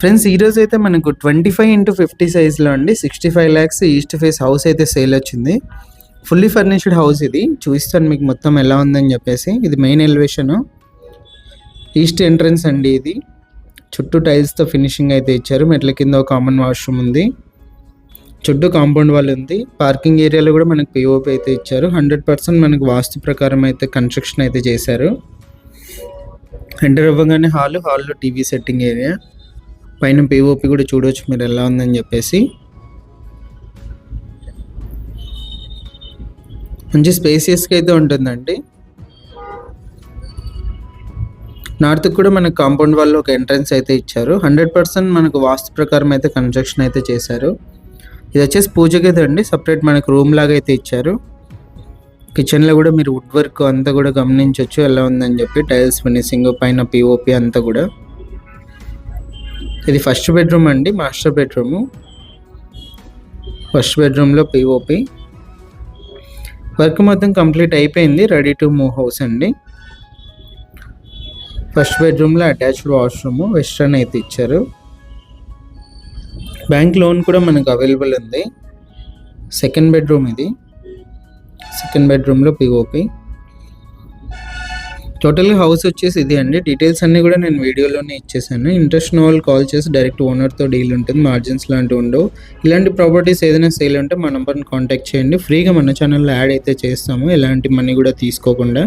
Friends ఈరోజు అయితే మనకు 25x50 సైజ్లో అండి 65 lakhs ఈస్ట్ ఫేస్ హౌస్ అయితే సేల్ వచ్చింది. ఫుల్లీ ఫర్నిష్డ్ హౌస్ ఇది. చూపిస్తాను మీకు మొత్తం ఎలా ఉందని చెప్పేసి. ఇది మెయిన్ ఎలివేషన్, ఈస్ట్ ఎంట్రన్స్ అండి. ఇది చుట్టూ టైల్స్తో ఫినిషింగ్ అయితే ఇచ్చారు. మెట్ల కింద ఒక కామన్ వాష్రూమ్ ఉంది. చుట్టూ కాంపౌండ్ వాల్ ఉంది. పార్కింగ్ ఏరియాలో కూడా మనకు పిఓపి అయితే ఇచ్చారు. 100% మనకు వాస్తు ప్రకారం అయితే కన్స్ట్రక్షన్ అయితే చేశారు. ఎంటర్ అవ్వగానే హాల్లో టీవీ సెట్టింగ్ ఏరియా, పైన పిఓపి కూడా చూడవచ్చు మీరు ఎలా ఉందని చెప్పేసి. మంచి స్పేసియస్గా అయితే ఉంటుందండి. నార్త్కి కూడా మనకు కాంపౌండ్ వాళ్ళు ఒక ఎంట్రన్స్ అయితే ఇచ్చారు. 100% మనకు వాస్తు ప్రకారం అయితే కన్స్ట్రక్షన్ అయితే చేశారు. ఇది వచ్చేసి పూజ గది అండి. సపరేట్ మనకు రూమ్ లాగా అయితే ఇచ్చారు. కిచెన్లో కూడా మీరు వుడ్ వర్క్ అంతా కూడా గమనించవచ్చు ఎలా ఉందని చెప్పి. టైల్స్ ఫినిషింగ్, పైన పిఓపి అంతా కూడా. ఇది ఫస్ట్ బెడ్రూమ్ అండి, మాస్టర్ బెడ్రూము. ఫస్ట్ బెడ్రూమ్లో పిఓపి వర్క్ మొత్తం కంప్లీట్ అయిపోయింది. రెడీ టు మూవ్ హౌస్ అండి. ఫస్ట్ బెడ్రూమ్లో అటాచ్డ్ వాష్రూమ్, వెస్ట్రన్ అయితే ఇచ్చారు. బ్యాంక్ లోన్ కూడా మనకు అవైలబుల్ ఉంది. సెకండ్ బెడ్రూమ్ ఇది. సెకండ్ బెడ్రూమ్లో పిఓపి. టోటల్గా హౌస్ వచ్చేసి ఇది అండి. డీటెయిల్స్ అన్నీ కూడా నేను వీడియోలోనే ఇచ్చేసాను. ఇంట్రెస్ట్ ఉన్న వాళ్ళు కాల్ చేసి డైరెక్ట్ ఓనర్తో డీల్ ఉంటుంది. మార్జిన్స్ లాంటివి ఉండవు. ఇలాంటి ప్రాపర్టీస్ ఏదైనా సేల్ ఉంటే మా నెంబర్ని కాంటాక్ట్ చేయండి. ఫ్రీగా మన ఛానల్లో యాడ్ అయితే చేస్తాము, ఎలాంటి మనీ కూడా తీసుకోకుండా.